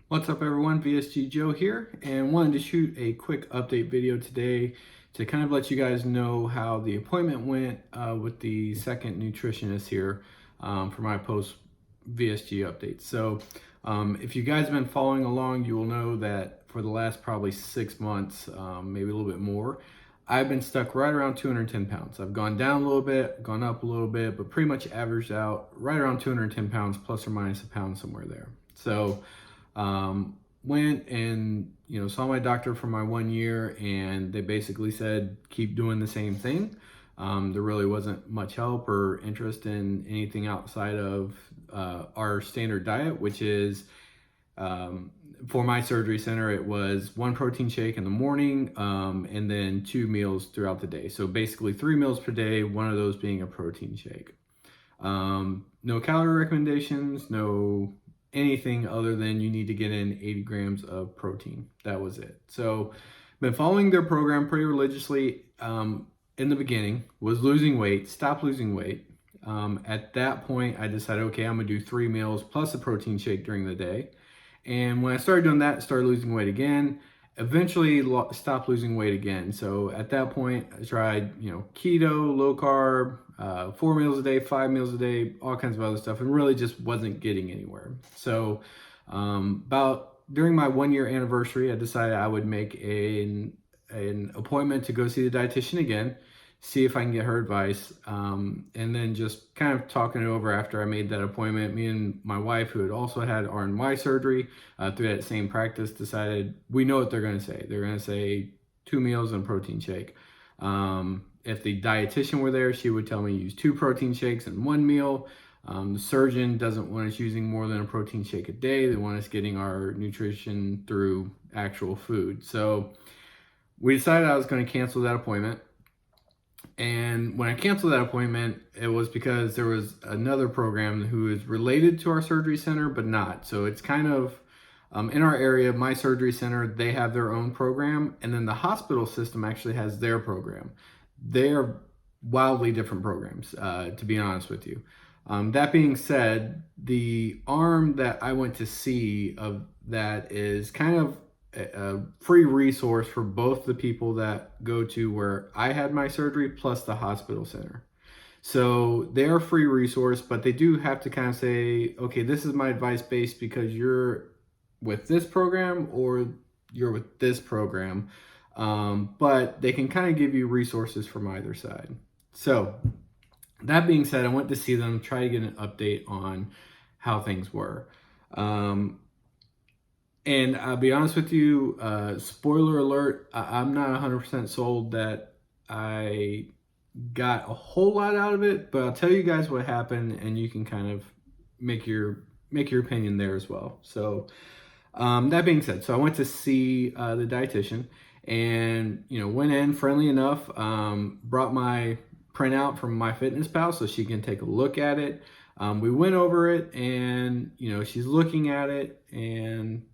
What's up everyone, VSG Joe here, and wanted to shoot a quick update video today to kind of let you guys know how the appointment went with the second nutritionist here for my post VSG update. So if you guys have been following along, you will know that for the last probably 6 months, maybe a little bit more, I've been stuck right around 210 pounds. I've gone down a little bit, gone up a little bit, but pretty much averaged out right around 210 pounds plus or minus a pound somewhere there. So went and saw my doctor for my 1 year, and they basically said keep doing the same thing. There really wasn't much help or interest in anything outside of our standard diet, which is for my surgery center, it was 1 protein shake in the morning and then 2 meals throughout the day. So basically 3 meals per day, one of those being a protein shake. No calorie recommendations, no anything other than you need to get in 80 grams of protein. That was it. So been following their program pretty religiously in the beginning, was losing weight, stopped losing weight. At that point, I decided, okay, I'm gonna do 3 meals plus a protein shake during the day. And when I started doing that, started losing weight again, eventually stopped losing weight again. So at that point, I tried, keto, low carb, 4 meals a day, 5 meals a day, all kinds of other stuff, and really just wasn't getting anywhere. So about during my 1 year anniversary, I decided I would make an appointment to go see the dietitian again, see if I can get her advice, and then just kind of talking it over after I made that appointment. Me and my wife, who had also had RNY surgery through that same practice, decided we know what they're going to say. They're going to say 2 meals and protein shake. If the dietitian were there, she would tell me use 2 protein shakes and 1 meal. The surgeon doesn't want us using more than a protein shake a day. They want us getting our nutrition through actual food. So we decided I was going to cancel that appointment. And when I canceled that appointment, it was because there was another program who is related to our surgery center, but not. So it's kind of in our area, my surgery center, they have their own program. And then the hospital system actually has their program. They're wildly different programs, to be honest with you. That being said, the arm that I went to see of that is kind of a free resource for both the people that go to where I had my surgery plus the hospital center. So they're a free resource, but they do have to kind of say, okay, this is my advice based because you're with this program or you're with this program. But they can kind of give you resources from either side. So that being said, I went to see them, try to get an update on how things were. And I'll be honest with you, spoiler alert, I'm not 100% sold that I got a whole lot out of it, but I'll tell you guys what happened and you can kind of make your opinion there as well. So that being said, so I went to see the dietitian and, went in friendly enough, brought my printout from MyFitnessPal so she can take a look at it. We went over it and, she's looking at it and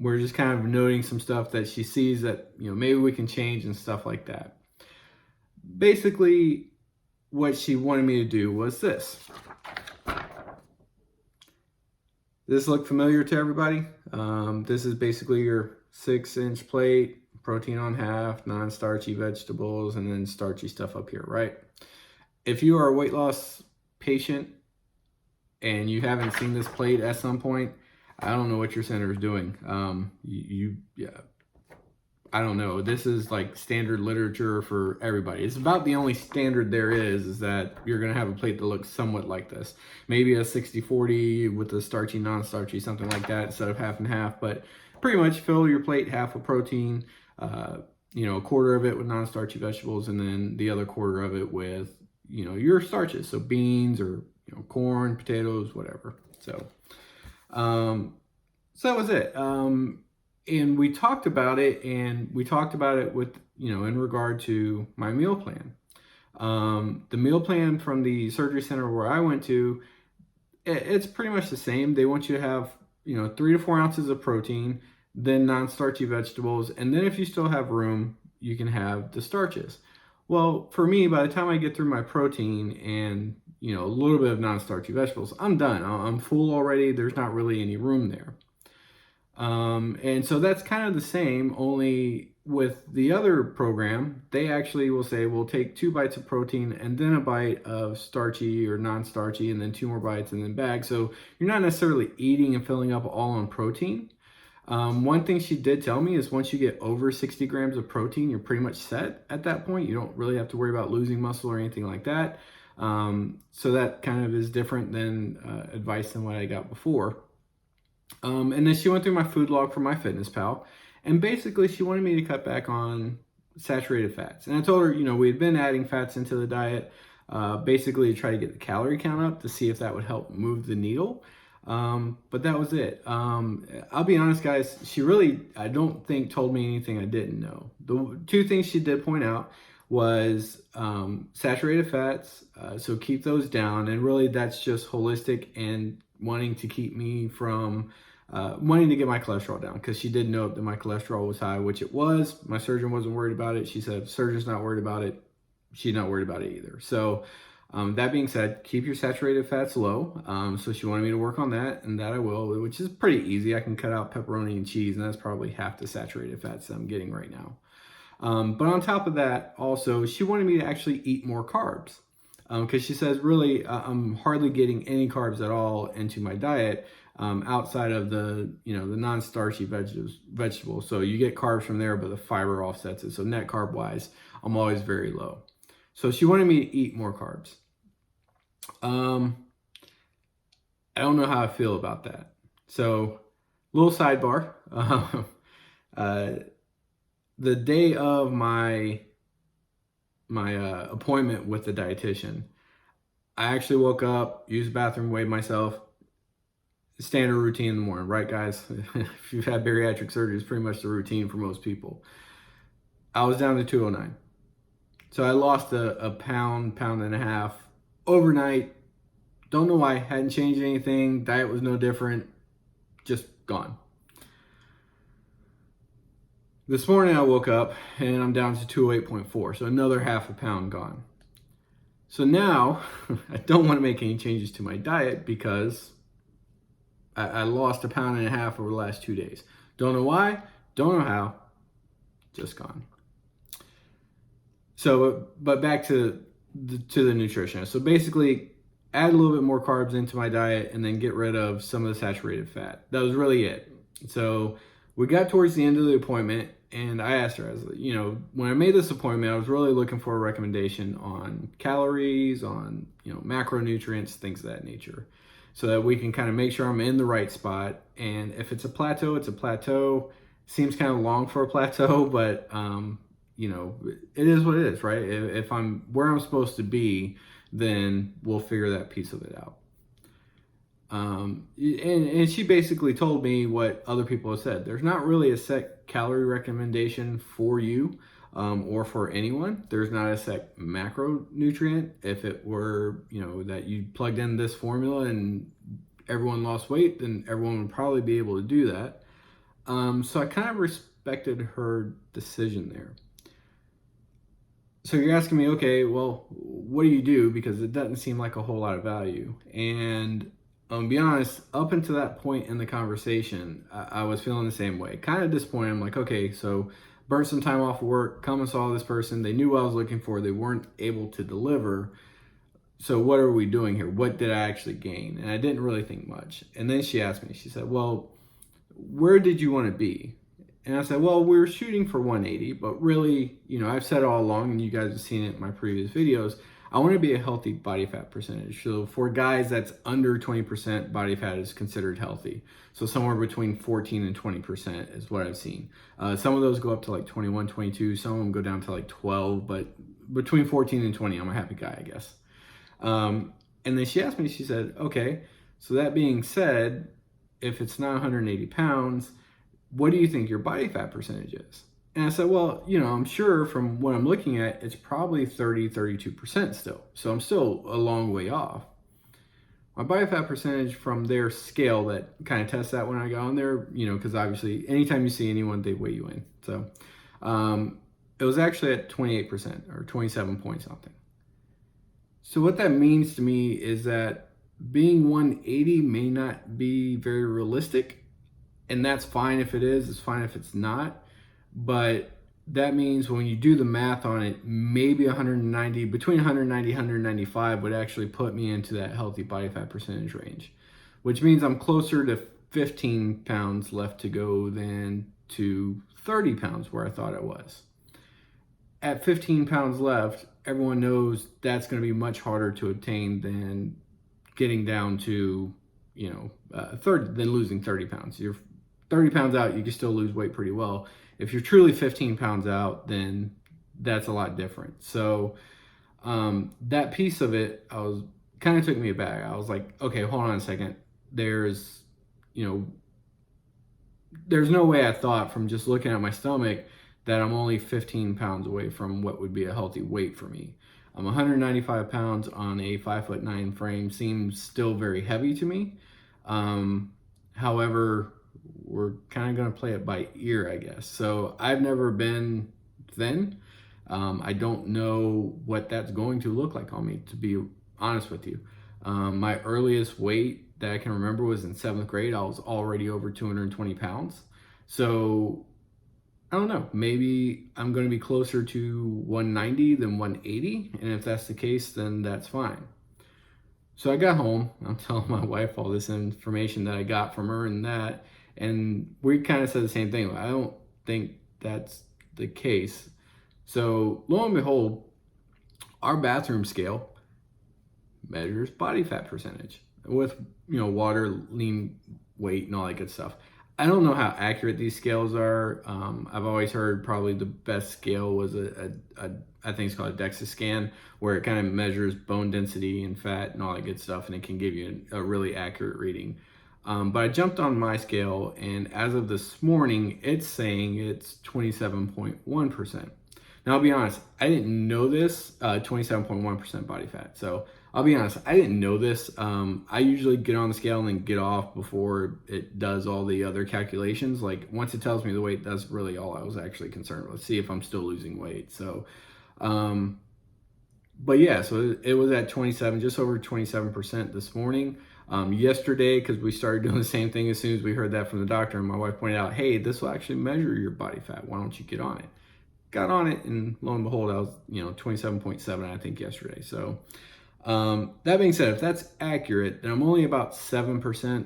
we're just kind of noting some stuff that she sees that, maybe we can change and stuff like that. Basically, what she wanted me to do was this. This look familiar to everybody? This is basically your 6-inch plate, protein on half, non-starchy vegetables, and then starchy stuff up here, right? If you are a weight loss patient and you haven't seen this plate at some point, I don't know what your center is doing. I don't know. This is like standard literature for everybody. It's about the only standard there is that you're going to have a plate that looks somewhat like this. Maybe a 60-40 with a starchy, non-starchy, something like that instead of half and half. But pretty much fill your plate half with protein, a quarter of it with non-starchy vegetables, and then the other quarter of it with, your starches. So beans or, corn, potatoes, whatever. So that was it. And we talked about it, with, in regard to my meal plan. The meal plan from the surgery center where I went to, it's pretty much the same. They want you to have, 3 to 4 ounces of protein, then non-starchy vegetables. And then if you still have room, you can have the starches. Well, for me, by the time I get through my protein and, a little bit of non-starchy vegetables, I'm done. I'm full already. There's not really any room there. And so that's kind of the same, only with the other program, they actually will say, we'll take 2 bites of protein and then a bite of starchy or non-starchy and then 2 more bites and then bag. So you're not necessarily eating and filling up all on protein. One thing she did tell me is once you get over 60 grams of protein, you're pretty much set at that point. You don't really have to worry about losing muscle or anything like that. So that kind of is different than advice than what I got before. And then she went through my food log for MyFitnessPal, and basically she wanted me to cut back on saturated fats. And I told her, we had been adding fats into the diet, basically to try to get the calorie count up to see if that would help move the needle. But that was it. I'll be honest, guys, she really, I don't think, told me anything I didn't know. The 2 things she did point out was saturated fats, so keep those down. And really that's just holistic and wanting to keep me from wanting to get my cholesterol down, because she did note that my cholesterol was high, which it was. My surgeon wasn't worried about it. She said, surgeon's not worried about it. She's not worried about it either. So that being said, keep your saturated fats low. So she wanted me to work on that, and that I will, which is pretty easy. I can cut out pepperoni and cheese, and that's probably half the saturated fats that I'm getting right now. But on top of that, also, she wanted me to actually eat more carbs, because she says, really, I'm hardly getting any carbs at all into my diet, outside of the non-starchy vegetables. So you get carbs from there, but the fiber offsets it. So net carb wise, I'm always very low. So she wanted me to eat more carbs. I don't know how I feel about that. So, little sidebar. The day of my appointment with the dietitian, I actually woke up, used the bathroom, weighed myself. Standard routine in the morning, right, guys? If you've had bariatric surgery, it's pretty much the routine for most people. I was down to 209. So I lost a pound and a half overnight. Don't know why. Hadn't changed anything. Diet was no different. Just gone. This morning I woke up and I'm down to 208.4. So another half a pound gone. So now I don't want to make any changes to my diet because I lost a pound and a half over the last 2 days. Don't know why. Don't know how. Just gone. So, but back to the nutritionist. So basically, add a little bit more carbs into my diet and then get rid of some of the saturated fat. That was really it. So we got towards the end of the appointment, and I asked her, I was like, when I made this appointment, I was really looking for a recommendation on calories, on, macronutrients, things of that nature, so that we can kind of make sure I'm in the right spot. And if it's a plateau, it's a plateau. Seems kind of long for a plateau, but it is what it is, right? If I'm where I'm supposed to be, then we'll figure that piece of it out. And she basically told me what other people have said. There's not really a set calorie recommendation for you, or for anyone. There's not a set macronutrient. If it were, that you plugged in this formula and everyone lost weight, then everyone would probably be able to do that. So I kind of respected her decision there. So you're asking me, okay, well, what do you do? Because it doesn't seem like a whole lot of value. And to be honest, up until that point in the conversation, I was feeling the same way. Kind of disappointed. I'm like, okay, so burnt some time off of work, come and saw this person. They knew what I was looking for. They weren't able to deliver. So what are we doing here? What did I actually gain? And I didn't really think much. And then she asked me, she said, well, where did you want to be? And I said, well, we were shooting for 180, but really, I've said all along, and you guys have seen it in my previous videos, I want to be a healthy body fat percentage. So for guys, that's under 20% body fat is considered healthy. So somewhere between 14 and 20% is what I've seen. Some of those go up to like 21, 22. Some of them go down to like 12, but between 14 and 20, I'm a happy guy, I guess. And then she asked me, she said, okay, so that being said, if it's not 180 pounds, what do you think your body fat percentage is? And I said, well, I'm sure from what I'm looking at, it's probably 30, 32% still. So I'm still a long way off. My body fat percentage from their scale that kind of tests that when I go on there, because obviously anytime you see anyone, they weigh you in. So it was actually at 28% or 27 point something. So what that means to me is that being 180 may not be very realistic. And that's fine if it is, it's fine if it's not. But that means when you do the math on it, maybe 190, between 190, 195 would actually put me into that healthy body fat percentage range, which means I'm closer to 15 pounds left to go than to 30 pounds where I thought I was. At 15 pounds left, everyone knows that's going to be much harder to obtain than getting down to, than losing 30 pounds. You're 30 pounds out, you can still lose weight pretty well. If you're truly 15 pounds out, then that's a lot different. So that piece of it, kind of took me aback. I was like, okay, hold on a second. There's no way I thought from just looking at my stomach that I'm only 15 pounds away from what would be a healthy weight for me. I'm 195 pounds on a 5'9" frame, seems still very heavy to me. However, we're kind of going to play it by ear, I guess. So I've never been thin. I don't know what that's going to look like on me, to be honest with you. My earliest weight that I can remember was in 7th grade. I was already over 220 pounds. So I don't know, maybe I'm going to be closer to 190 than 180. And if that's the case, then that's fine. So I got home, I'm telling my wife all this information that I got from her and we kind of said the same thing. I don't think that's the case. So lo and behold, our bathroom scale measures body fat percentage with, water, lean weight, and all that good stuff. I don't know how accurate these scales are. I've always heard probably the best scale was I think it's called a DEXA scan, where it kind of measures bone density and fat and all that good stuff, and it can give you a really accurate reading. But I jumped on my scale, and as of this morning, it's saying it's 27.1%. Now, I'll be honest, I didn't know this, 27.1% body fat. So I'll be honest, I didn't know this. I usually get on the scale and then get off before it does all the other calculations. Like once it tells me the weight, that's really all I was actually concerned with. See if I'm still losing weight. So, but yeah, so it was at 27, just over 27% this morning. Yesterday, because we started doing the same thing as soon as we heard that from the doctor, and my wife pointed out, hey, this will actually measure your body fat. Why don't you get on it? Got on it, and lo and behold, I was 27.7, I think, yesterday. So that being said, if that's accurate, then I'm only about 7%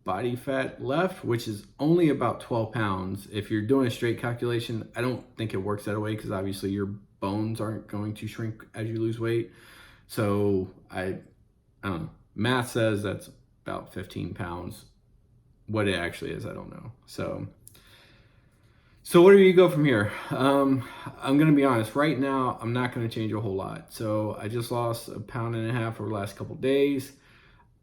body fat left, which is only about 12 pounds. If you're doing a straight calculation, I don't think it works that way because obviously your bones aren't going to shrink as you lose weight. So I don't know. Math says that's about 15 pounds. What it actually is, I don't know. So where do you go from here? I'm going to be honest. Right now, I'm not going to change a whole lot. So I just lost 1.5 pounds over the last couple of days.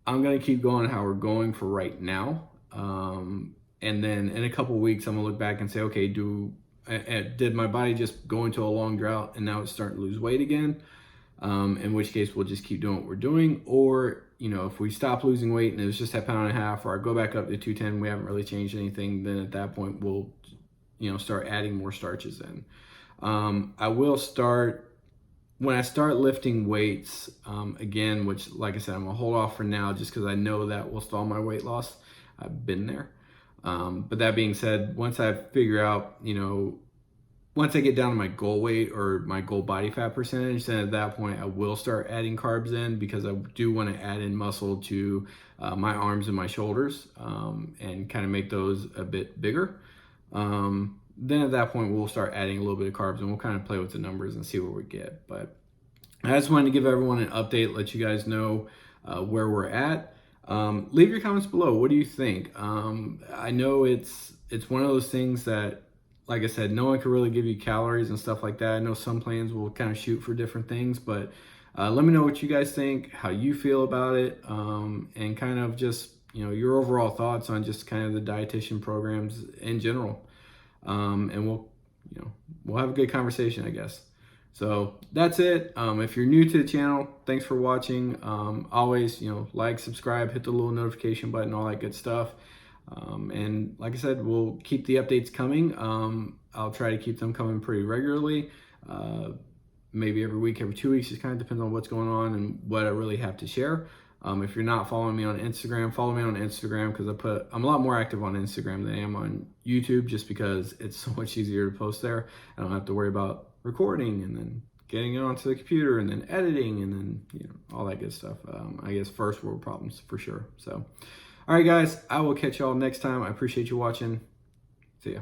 I'm going to keep going how we're going for right now. And then in a couple of weeks, I'm going to look back and say, okay, did my body just go into a long drought and now it's starting to lose weight again? In which case we'll just keep doing what we're doing. Or, if we stop losing weight and it was just 1.5 pounds, or I go back up to 210, we haven't really changed anything, then at that point we'll, start adding more starches in. I will start, when I start lifting weights, again, which like I said, I'm gonna hold off for now just because I know that will stall my weight loss. I've been there. But that being said, once I figure out, once I get down to my goal weight or my goal body fat percentage, then at that point I will start adding carbs in because I do want to add in muscle to my arms and my shoulders and kind of make those a bit bigger. Then at that point we'll start adding a little bit of carbs and we'll kind of play with the numbers and see where we get. But I just wanted to give everyone an update, let you guys know where we're at. Leave your comments below. What do you think? I know it's one of those things that, like I said, no one can really give you calories and stuff like that. I know some plans will kind of shoot for different things, but let me know what you guys think, how you feel about it, and kind of just, your overall thoughts on just kind of the dietitian programs in general. And we'll have a good conversation, I guess. So that's it. If you're new to the channel, thanks for watching. Always, like, subscribe, hit the little notification button, all that good stuff. And like I said, we'll keep the updates coming. I'll try to keep them coming pretty regularly. Maybe every week, every 2 weeks, just kind of depends on what's going on and what I really have to share. If you're not following me on Instagram, follow me on Instagram, because I'm a lot more active on Instagram than I am on YouTube, just because it's so much easier to post there. I don't have to worry about recording and then getting it onto the computer and then editing and then, you know, all that good stuff. I guess first world problems for sure. So, all right, guys, I will catch y'all next time. I appreciate you watching. See ya.